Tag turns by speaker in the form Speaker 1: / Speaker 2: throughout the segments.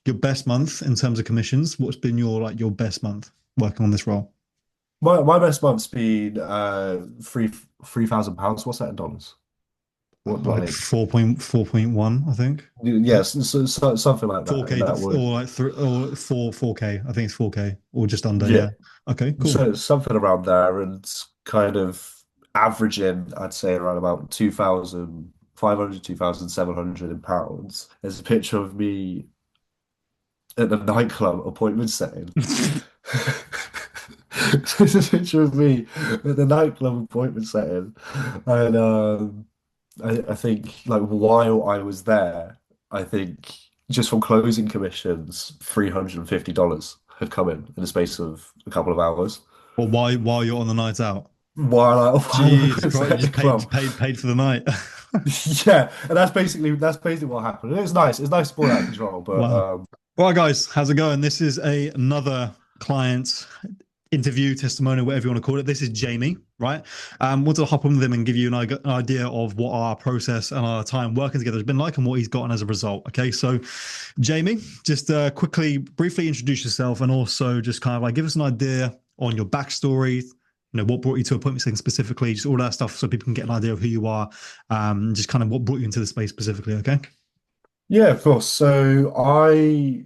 Speaker 1: your best month in terms of commissions? What's been your best month working on this role?
Speaker 2: My best month's been £3,000. What's that in dollars? What
Speaker 1: Like
Speaker 2: like
Speaker 1: 4.1, I think.
Speaker 2: yes, something like that. And
Speaker 1: 4K
Speaker 2: that would
Speaker 1: or like three or 4K. I think it's 4K or just under.
Speaker 2: yeah,
Speaker 1: Yeah. Okay, cool.
Speaker 2: so something around there, and kind of averaging, I'd say around about 2,500, 2,700 in pounds. There's a picture of me at the nightclub appointment setting. There's a picture of me at the nightclub appointment setting, and I think like while I was there, I think just from closing commissions, $350 had come in the space of a couple of hours.
Speaker 1: Or while you're on the night out.
Speaker 2: While I
Speaker 1: Jesus
Speaker 2: was
Speaker 1: Christ, you
Speaker 2: at the
Speaker 1: just paid
Speaker 2: club.
Speaker 1: paid paid for the night.
Speaker 2: Yeah, and that's basically what happened. And it's nice. It's nice to pull out of control, but
Speaker 1: Wow. All right, guys, how's it going? This is another client interview, testimonial, whatever you want to call it. This is Jamie, right? Wanted to hop on with him and give you an idea of what our process and our time working together has been like and what he's gotten as a result. Okay, so Jamie, just quickly, briefly introduce yourself and also just kind of like give us an idea on your backstory. What brought you to appointment setting specifically, just all that stuff, so people can get an idea of who you are, just kind of what brought you into the space specifically. Okay.
Speaker 2: yeah, of course. So I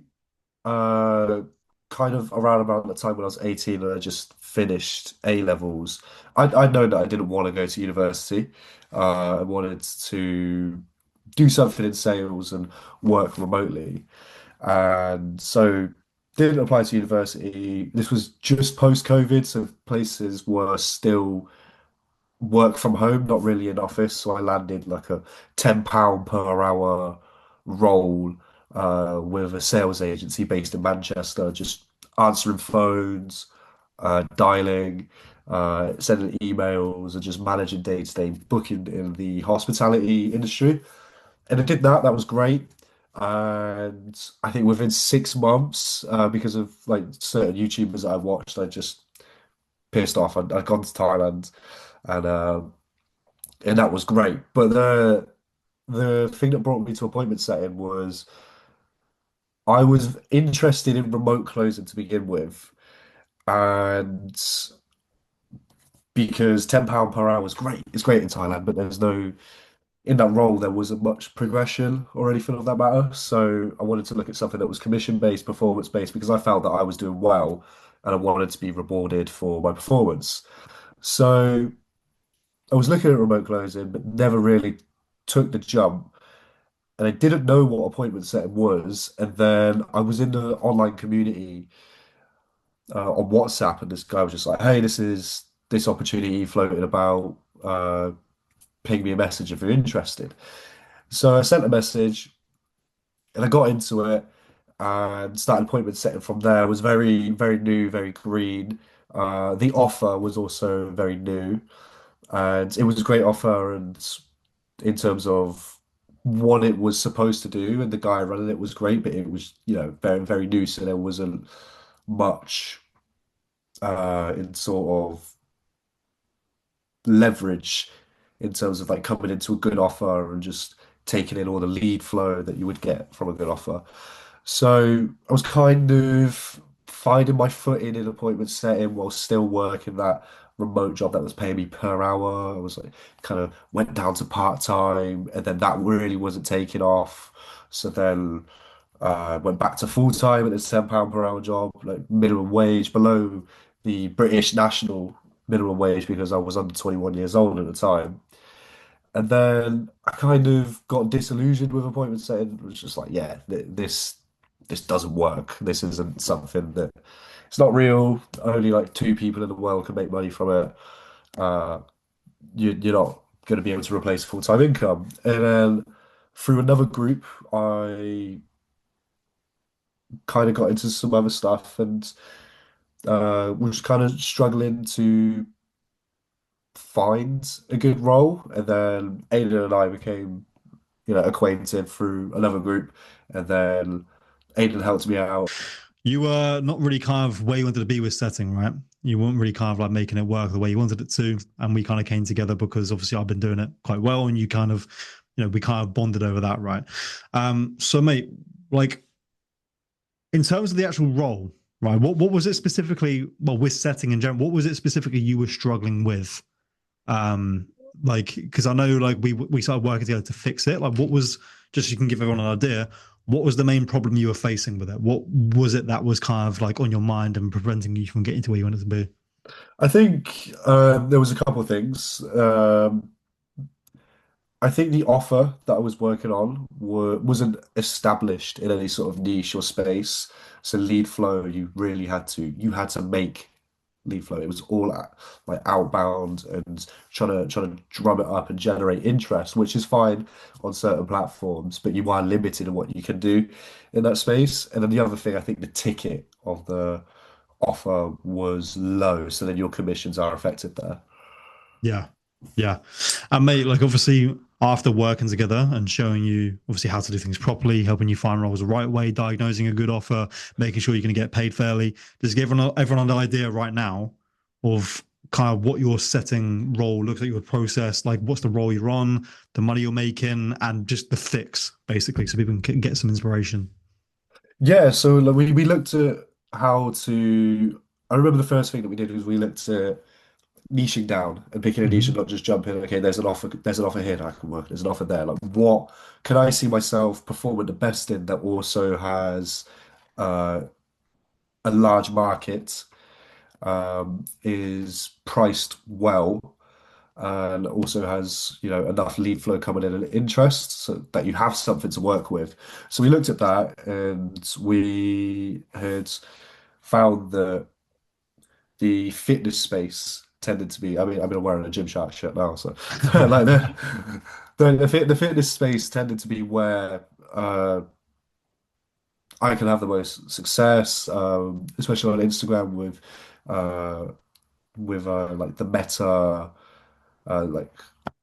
Speaker 2: uh kind of around about the time when I was 18 and I just finished A levels. I'd known that I didn't want to go to university. I wanted to do something in sales and work remotely. And so didn't apply to university. This was just post-COVID, so places were still work from home, not really in office. So I landed like a £10 per hour role with a sales agency based in Manchester, just answering phones, dialing, sending emails, and just managing day-to-day booking in the hospitality industry. And I did that. That was great. And I think within 6 months, because of like certain YouTubers that I watched, I just pissed off. I'd gone to Thailand, and that was great. But the thing that brought me to appointment setting was I was interested in remote closing to begin with, and because £10 per hour was great, it's great in Thailand, but there's no in that role there wasn't much progression or anything of that matter. So I wanted to look at something that was commission based, performance based, because I felt that I was doing well and I wanted to be rewarded for my performance. So I was looking at remote closing, but never really took the jump. And I didn't know what appointment setting was. And then I was in the online community on WhatsApp, and this guy was just like, "Hey, this is this opportunity floating about. Ping me a message if you're interested." So I sent a message, and I got into it and started appointment setting from there. It was very, very new, very green. The offer was also very new, and it was a great offer. And in terms of what it was supposed to do, and the guy running it was great, but it was, very, very new, so there wasn't much in sort of leverage in terms of like coming into a good offer and just taking in all the lead flow that you would get from a good offer. So I was kind of finding my footing in appointment setting while still working that remote job that was paying me per hour. I was like kind of went down to part time, and then that really wasn't taking off. So then went back to full time at this £10 per hour job, like minimum wage, below the British national minimum wage because I was under 21 years old at the time. And then I kind of got disillusioned with appointment setting. It was just like, yeah, this doesn't work. This isn't something that it's not real. Only like two people in the world can make money from it. Uh, you're not going to be able to replace full-time income. And then through another group, I kind of got into some other stuff and was kind of struggling to find a good role. And then Aidan and I became, acquainted through another group. And then Aidan helped me out.
Speaker 1: You were not really kind of where you wanted to be with setting, right? You weren't really kind of like making it work the way you wanted it to. And we kind of came together because obviously I've been doing it quite well. And you kind of, we kind of bonded over that, right? So, mate, like, in terms of the actual role, right? What was it specifically? Well, with setting in general, what was it specifically you were struggling with? Um, like because I know like we started working together to fix it. Like, what was just so you can give everyone an idea? What was the main problem you were facing with it? What was it that was kind of like on your mind and preventing you from getting to where you wanted to be?
Speaker 2: I think there was a couple of things. I think the offer that I was working on wasn't established in any sort of niche or space. So lead flow, you had to make lead flow. It was all like outbound and trying to drum it up and generate interest, which is fine on certain platforms, but you are limited in what you can do in that space. And then the other thing, I think the ticket of the offer was low, so then your commissions are affected there.
Speaker 1: Yeah. Yeah. And mate, like obviously after working together and showing you obviously how to do things properly, helping you find roles the right way, diagnosing a good offer, making sure you're going to get paid fairly, just give everyone an idea right now of kind of what your setting role looks like, your process, like what's the role you're on, the money you're making, and just the fix, basically, so people can get some inspiration.
Speaker 2: Yeah, so like, we looked at how to. I remember the first thing that we did was we looked at niching down and picking a niche and
Speaker 1: Hmm.
Speaker 2: not just jumping. Okay, there's an offer here that I can work. There's an offer there. Like, what can I see myself performing the best in that also has uh, a large market, is priced well, and also has, enough lead flow coming in and interest so that you have something to work with. So we looked at that and we had found that the fitness space tended to be, I'm wearing a Gymshark shirt now, so like the fitness space tended to be where I can have the most success, especially on Instagram uh, with like like the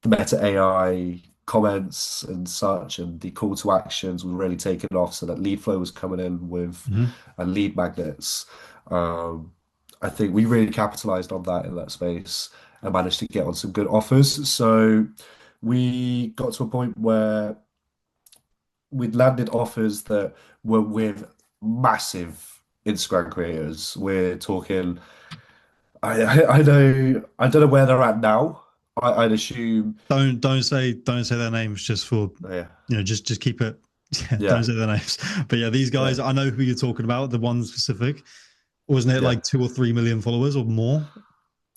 Speaker 2: Meta AI comments and such, and the call to actions were really taking off. So that lead flow was coming in with
Speaker 1: Hmm.
Speaker 2: lead magnets. Um, I think we really capitalized on that in that space and managed to get on some good offers. So we got to a point where we'd landed offers that were with massive Instagram creators. We're talking, I don't know where they're at now. I'd assume,
Speaker 1: Don't say their names just for
Speaker 2: yeah,
Speaker 1: just keep it. Yeah, don't
Speaker 2: yeah,
Speaker 1: say their names. But yeah, these
Speaker 2: yeah,
Speaker 1: guys, I know who you're talking about, the one specific. Wasn't it
Speaker 2: yeah,
Speaker 1: like 2 or 3 million followers or more?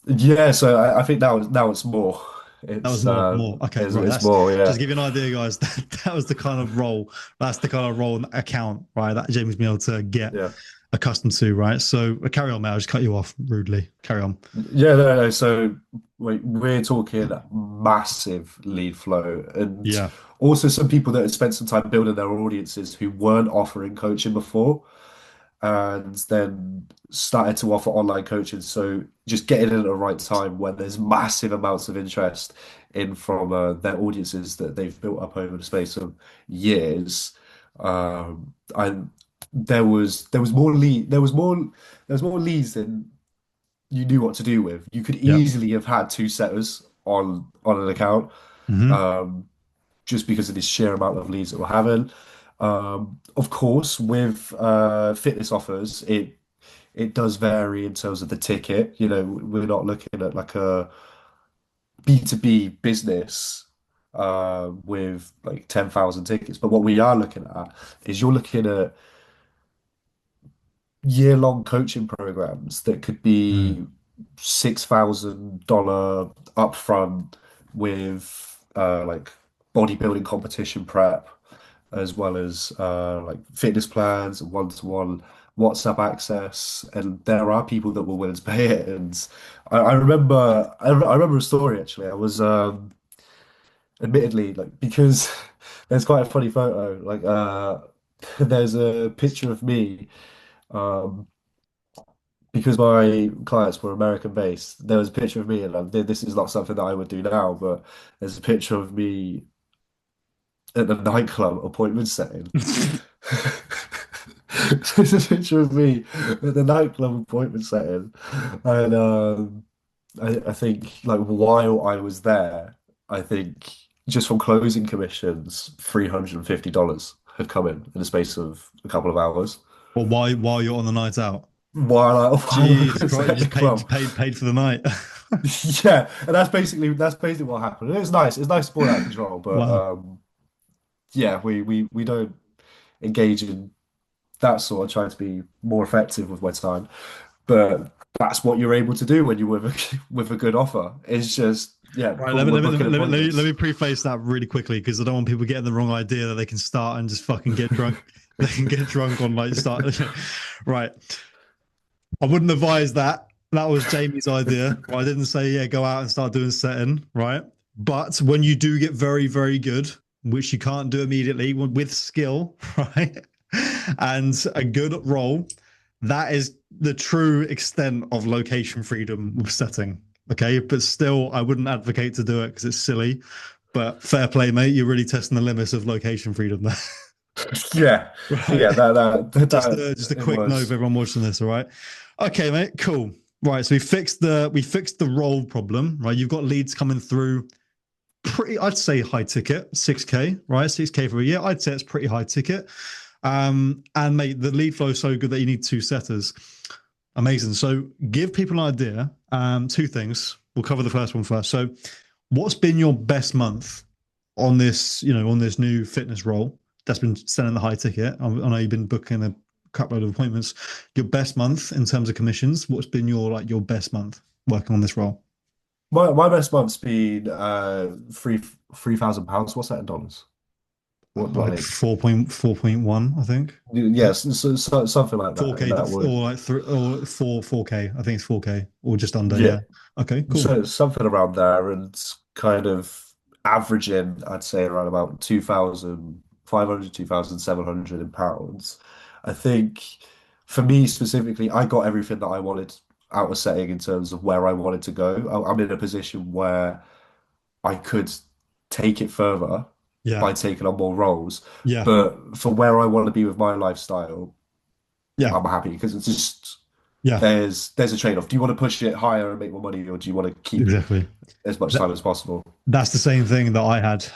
Speaker 2: yeah. So I think now it's more.
Speaker 1: That was
Speaker 2: It's
Speaker 1: more. Okay, right.
Speaker 2: it's
Speaker 1: That's
Speaker 2: more.
Speaker 1: just
Speaker 2: Yeah,
Speaker 1: to give you an idea, guys. That was the kind of role. That's the kind of role and account, right? That Jamie's been able to get
Speaker 2: yeah,
Speaker 1: accustomed to, right? So carry on, mate. I'll just cut you off rudely. Carry on.
Speaker 2: yeah. No, no. So we're talking massive lead flow, and
Speaker 1: Yeah.
Speaker 2: also some people that had spent some time building their audiences who weren't offering coaching before, and then started to offer online coaching. So just getting in at the right time when there's massive amounts of interest in from their audiences that they've built up over the space of years. And there was more leads than you knew what to do with. You could
Speaker 1: Yeah.
Speaker 2: easily have had two setters on an account,
Speaker 1: Hmm.
Speaker 2: um, just because of the sheer amount of leads that we're having. Of course, with fitness offers, it does vary in terms of the ticket. We're not looking at like a B2B business with like 10,000 tickets, but what we are looking at is you're looking at year-long coaching programs that could be $6,000 upfront with like bodybuilding competition prep, as well as like fitness plans, one-to-one WhatsApp access, and there are people that were willing to pay it. And I remember a story actually. I was admittedly like because there's quite a funny photo. Like there's a picture of me. Um, because my clients were American based, there was a picture of me, and this is not something that I would do now, but there's a picture of me at the nightclub appointment setting. There's a picture of me at the nightclub appointment setting, and I think like while I was there, I think just from closing commissions, $350 had come in the space of a couple of hours.
Speaker 1: Or while you're on the night out.
Speaker 2: while I
Speaker 1: Jesus
Speaker 2: was
Speaker 1: Christ, you
Speaker 2: at the
Speaker 1: just paid
Speaker 2: club.
Speaker 1: paid paid for the night.
Speaker 2: Yeah, and that's basically what happened. It was nice. It's nice to pull out of control, but
Speaker 1: Wow.
Speaker 2: yeah, we don't engage in that sort of trying to be more effective with my time. But that's what you're able to do when you're with a with a good offer. It's just yeah,
Speaker 1: Right,
Speaker 2: we're booking
Speaker 1: let
Speaker 2: appointments.
Speaker 1: me preface that really quickly because I don't want people getting the wrong idea that they can start and just fucking get drunk. They can get drunk on like start. Right. I wouldn't advise that. That was Jamie's idea. Well, I didn't say, yeah, go out and start doing setting, right? But when you do get very, very good, which you can't do immediately with skill, right? And a good role, that is the true extent of location freedom with setting. Okay. But still, I wouldn't advocate to do it because it's silly. But fair play, mate. You're really testing the limits of location freedom there.
Speaker 2: Yeah,
Speaker 1: Right.
Speaker 2: yeah,
Speaker 1: Just a
Speaker 2: it
Speaker 1: quick note for
Speaker 2: was.
Speaker 1: everyone watching this, all right? Okay, mate, cool. Right, so we fixed the role problem, right? You've got leads coming through pretty, I'd say high ticket, 6K, right? 6K for a year. I'd say it's pretty high ticket. And mate, the lead flow is so good that you need two setters. Amazing. So give people an idea. Two things. We'll cover the first one first. So what's been your best month on this, on this new fitness role that's been selling the high ticket? I know you've been booking a couple of appointments. Your best month in terms of commissions, what's been your best month working on this role?
Speaker 2: My best month's been £3,000. What's that in dollars? What
Speaker 1: Like
Speaker 2: I need?
Speaker 1: 4.1, I think.
Speaker 2: Yes, something like that. And
Speaker 1: 4K
Speaker 2: that would
Speaker 1: or like three or 4K. I think it's 4K or just under.
Speaker 2: yeah.
Speaker 1: Yeah. Okay, cool.
Speaker 2: So it's something around there, and kind of averaging, I'd say around about 2,500, 2,700 in pounds. I think for me specifically, I got everything that I wanted out of setting in terms of where I wanted to go. I'm in a position where I could take it further
Speaker 1: Yeah.
Speaker 2: by taking on more roles,
Speaker 1: Yeah.
Speaker 2: but for where I want to be with my lifestyle,
Speaker 1: Yeah.
Speaker 2: I'm happy because it's just
Speaker 1: Yeah.
Speaker 2: there's a trade-off. Do you want to push it higher and make more money, or do you want to keep
Speaker 1: Exactly.
Speaker 2: as much
Speaker 1: That,
Speaker 2: time as possible?
Speaker 1: that's the same thing that I had.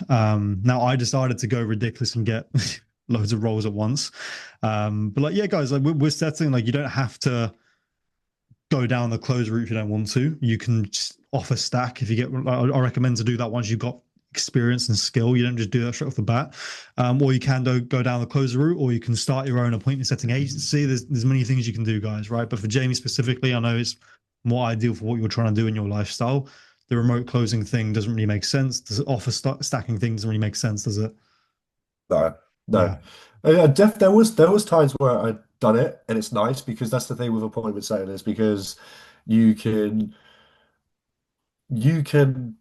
Speaker 1: Now I decided to go ridiculous and get loads of roles at once. But like, yeah, guys, like we're setting like you don't have to go down the close route if you don't want to. You can just offer stack if you get. I recommend to do that once you've got experience and skill. You don't just do that straight off the bat. Or you can go down the closer route, or you can start your own appointment setting agency. There's many things you can do, guys. Right, but for Jamie specifically, I know it's more ideal for what you're trying to do in your lifestyle. The remote closing thing doesn't really make sense. The offer stacking thing doesn't really make sense, does it?
Speaker 2: No,
Speaker 1: Yeah,
Speaker 2: no. There was times where I'd done it, and it's nice because that's the thing with appointment setting is because you can you can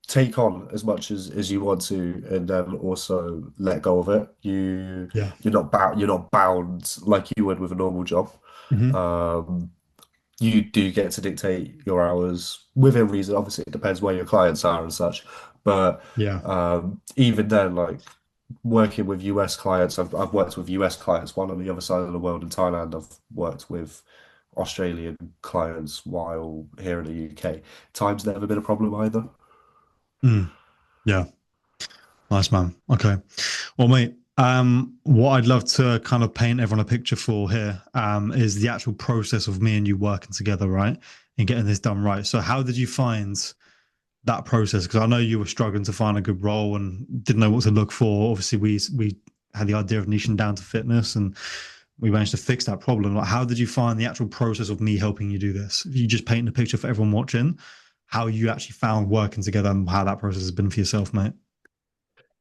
Speaker 2: take on as much as you want to, and then also let go of it.
Speaker 1: yeah.
Speaker 2: You're not bound like you would with a normal job.
Speaker 1: Hmm.
Speaker 2: Um, you do get to dictate your hours within reason. Obviously, it depends where your clients are and such. But
Speaker 1: Yeah,
Speaker 2: even then, like working with US clients, I've worked with US clients, one on the other side of the world in Thailand. I've worked with Australian clients while here in the UK. Time's never been a problem either.
Speaker 1: mm, yeah. Nice man. Okay. Well, mate, what I'd love to kind of paint everyone a picture for here, is the actual process of me and you working together, right? And getting this done right. So how did you find that process? Because I know you were struggling to find a good role and didn't know what to look for. Obviously, we had the idea of niching down to fitness and we managed to fix that problem. Like, how did you find the actual process of me helping you do this? If you just paint a picture for everyone watching, how you actually found working together and how that process has been for yourself, mate.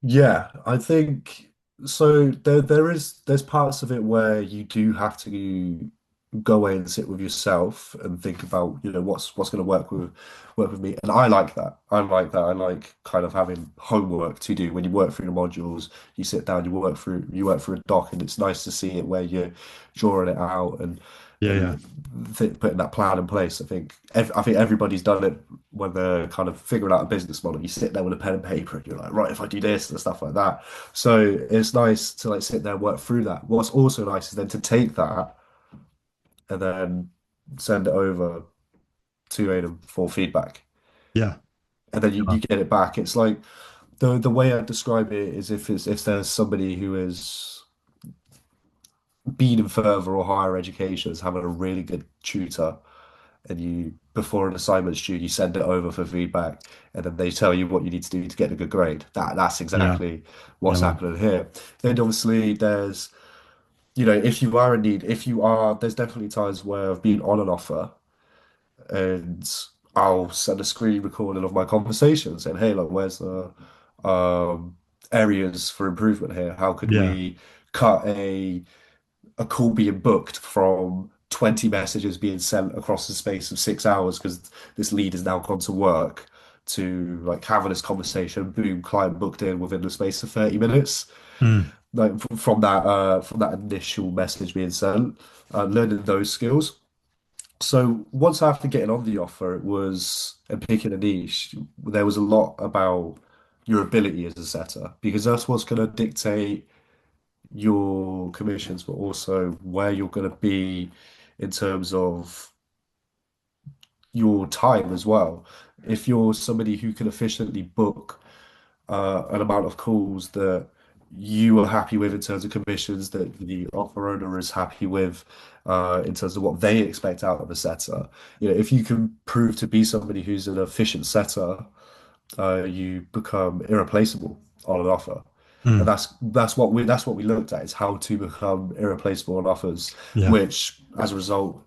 Speaker 2: Yeah, I think so. There's parts of it where you do have to go away and sit with yourself and think about, what's going to work with me. And I like that. I like that. I like kind of having homework to do when you work through the modules. You sit down, you work through a doc, and it's nice to see it where you're drawing it out
Speaker 1: Yeah, yeah.
Speaker 2: and putting that plan in place. I think everybody's done it when they're kind of figuring out a business model. You sit there with a pen and paper and you're like, right, if I do this and stuff like that. So it's nice to like sit there and work through that. What's also nice is then to take that and then send it over to Adam for feedback.
Speaker 1: Yeah.
Speaker 2: And then you get it back. It's like the way I describe it is if there's somebody who is been in further or higher education is having a really good tutor, and you before an assignment's due, you send it over for feedback, and then they tell you what you need to do to get a good grade. That's
Speaker 1: Yeah.
Speaker 2: exactly
Speaker 1: Yeah,
Speaker 2: what's
Speaker 1: man.
Speaker 2: happening here. Then obviously there's, if you are in need, if you are, there's definitely times where I've been on an offer and I'll send a screen recording of my conversation saying, hey, like, where's the um, areas for improvement here? How could
Speaker 1: Yeah.
Speaker 2: we cut a call being booked from 20 messages being sent across the space of 6 hours because this lead has now gone to work to like having this conversation, boom, client booked in within the space of 30 minutes.
Speaker 1: Mm.
Speaker 2: Like from that initial message being sent, learning those skills. So once after getting on the offer, it was and picking a niche, there was a lot about your ability as a setter because that's what's going to dictate your commissions, but also where you're going to be in terms of your time as well. If you're somebody who can efficiently book an amount of calls that you are happy with in terms of commissions, that the offer owner is happy with in terms of what they expect out of a setter. If you can prove to be somebody who's an efficient setter, you become irreplaceable on an offer. And
Speaker 1: Mm.
Speaker 2: that's what we looked at is how to become irreplaceable on offers,
Speaker 1: Yeah.
Speaker 2: which as a result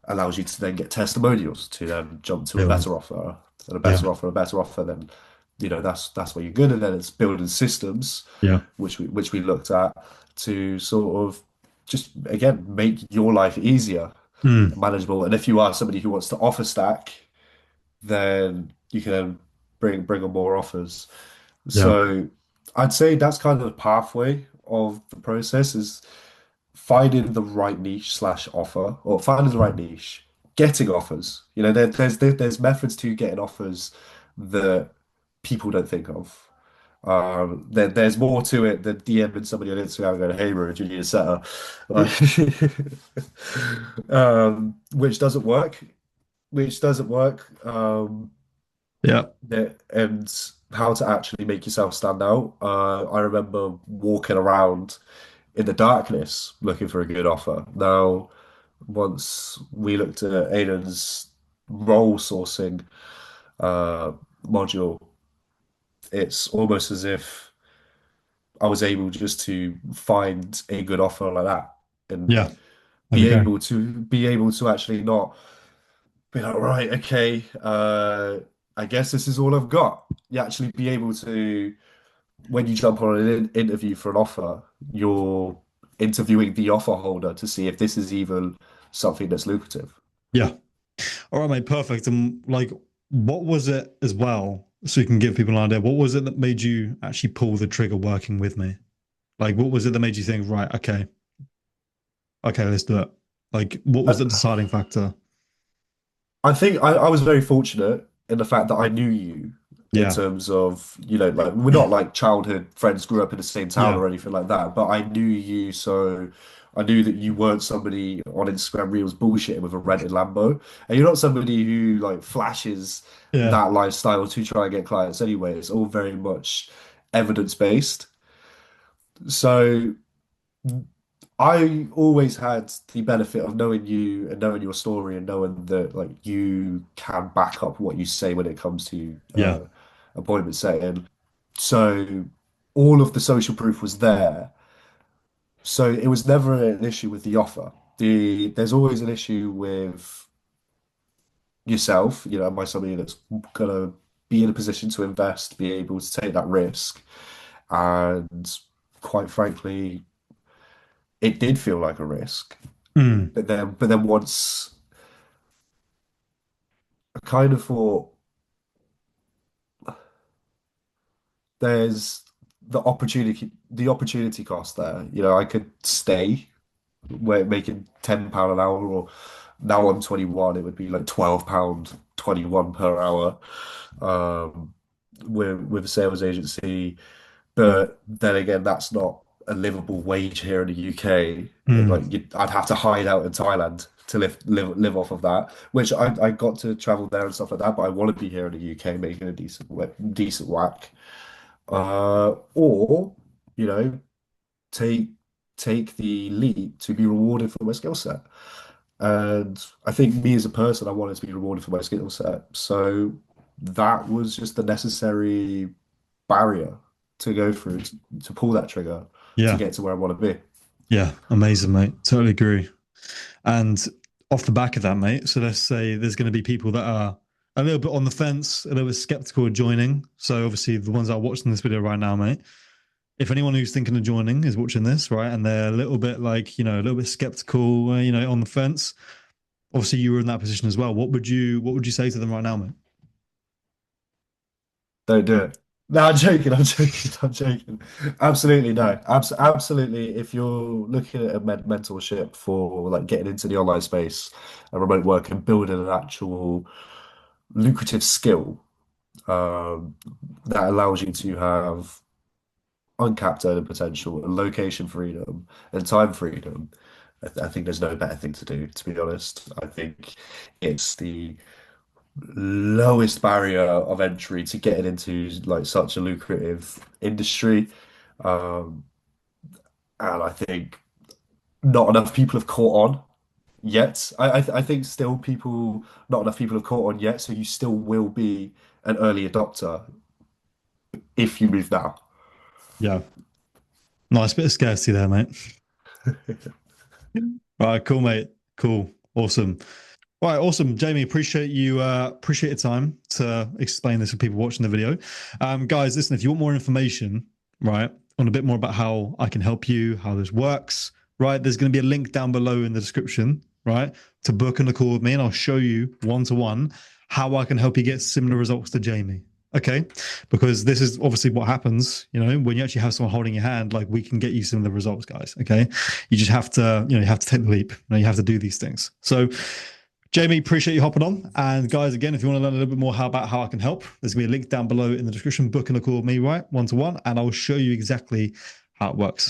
Speaker 2: allows you to then get testimonials to then jump to a
Speaker 1: Yeah, man.
Speaker 2: better offer and a
Speaker 1: Yeah.
Speaker 2: better offer, a better offer. Then that's where you're good. And then it's building systems,
Speaker 1: Yeah.
Speaker 2: which we looked at to sort of just again make your life easier
Speaker 1: Mm.
Speaker 2: and manageable. And if you are somebody who wants to offer stack, then you can then bring on more offers.
Speaker 1: Yeah.
Speaker 2: So I'd say that's kind of the pathway of the process is finding the right niche slash offer or finding the right niche, getting offers. There's methods to getting offers that people don't think of. There's more to it than DMing somebody on Instagram going, "Hey, bro, do you need a setter?" Like, which doesn't work. Which doesn't work.
Speaker 1: Yeah.
Speaker 2: And how to actually make yourself stand out. I remember walking around in the darkness looking for a good offer. Now, once we looked at Aiden's role sourcing uh, module, it's almost as if I was able just to find a good offer like that and
Speaker 1: Yeah. There we go.
Speaker 2: be able to actually not be like, right, okay, I guess this is all I've got. You actually be able to when you jump on an interview for an offer, you're interviewing the offer holder to see if this is even something that's lucrative.
Speaker 1: Yeah. All right, mate. Perfect. And like, what was it as well? So you can give people an idea. What was it that made you actually pull the trigger working with me? Like, what was it that made you think, right, okay, let's do it? Like, what was the
Speaker 2: I,
Speaker 1: deciding factor?
Speaker 2: I think I was very fortunate in the fact that I knew you in
Speaker 1: Yeah.
Speaker 2: terms of, like we're not like childhood friends, grew up in the same town
Speaker 1: Yeah.
Speaker 2: or anything like that, but I knew you, so I knew that you weren't somebody on Instagram Reels bullshitting with a rented Lambo, and you're not somebody who like flashes
Speaker 1: Yeah.
Speaker 2: that lifestyle to try and get clients anyway. It's all very much evidence based. So I always had the benefit of knowing you and knowing your story and knowing that like you can back up what you say when it comes to
Speaker 1: Yeah.
Speaker 2: appointment setting. So all of the social proof was there. So it was never an issue with the offer. There's always an issue with yourself, am I somebody that's gonna be in a position to invest, be able to take that risk? And quite frankly, it did feel like a risk.
Speaker 1: Mm.
Speaker 2: But then once I kind of thought there's the opportunity cost there. I could stay where making £10 an hour, or now I'm 21, it would be like £12 21 per hour with a sales agency. But then again, that's not a livable wage here in the UK.
Speaker 1: Mm.
Speaker 2: Like I'd have to hide out in Thailand to live off of that, which I got to travel there and stuff like that. But I want to be here in the UK making a decent whack, or you know take take the leap to be rewarded for my skill set. And I think me as a person, I wanted to be rewarded for my skill set. So that was just the necessary barrier to go through to pull that trigger to
Speaker 1: Yeah.
Speaker 2: get to where I want to be.
Speaker 1: Yeah. Amazing, mate. Totally agree. And off the back of that, mate, so let's say there's going to be people that are a little bit on the fence, a little bit skeptical of joining. So obviously the ones that are watching this video right now, mate, if anyone who's thinking of joining is watching this, right, and they're a little bit like, a little bit skeptical, on the fence, obviously you were in that position as well. What would you say to them right now, mate?
Speaker 2: Don't do it. No, I'm joking. I'm joking. I'm joking. Absolutely no. Absolutely. If you're looking at a mentorship for like getting into the online space and remote work and building an actual lucrative skill um, that allows you to have uncapped earning potential and location freedom and time freedom, I think there's no better thing to do, to be honest. I think it's the lowest barrier of entry to getting into like such a lucrative industry. Um, and I think not enough people have caught on yet. I think still not enough people have caught on yet. So you still will be an early adopter if you move now.
Speaker 1: Yeah. Nice bit of scarcity there, mate. All right, cool, mate. Cool. Awesome. All right, awesome. Jamie, appreciate your time to explain this for people watching the video. Guys, listen, if you want more information, right, on a bit more about how I can help you, how this works, right, there's going to be a link down below in the description, right, to book in a call with me, and I'll show you one to one how I can help you get similar results to Jamie. Okay, because this is obviously what happens, when you actually have someone holding your hand, like we can get you similar results, guys. Okay, you just have to, you have to take the leap. You have to do these things. So, Jamie, appreciate you hopping on. And guys, again, if you want to learn a little bit more about how I can help, there's going to be a link down below in the description. Book in a call with me, right, one to one, and I'll show you exactly how it works.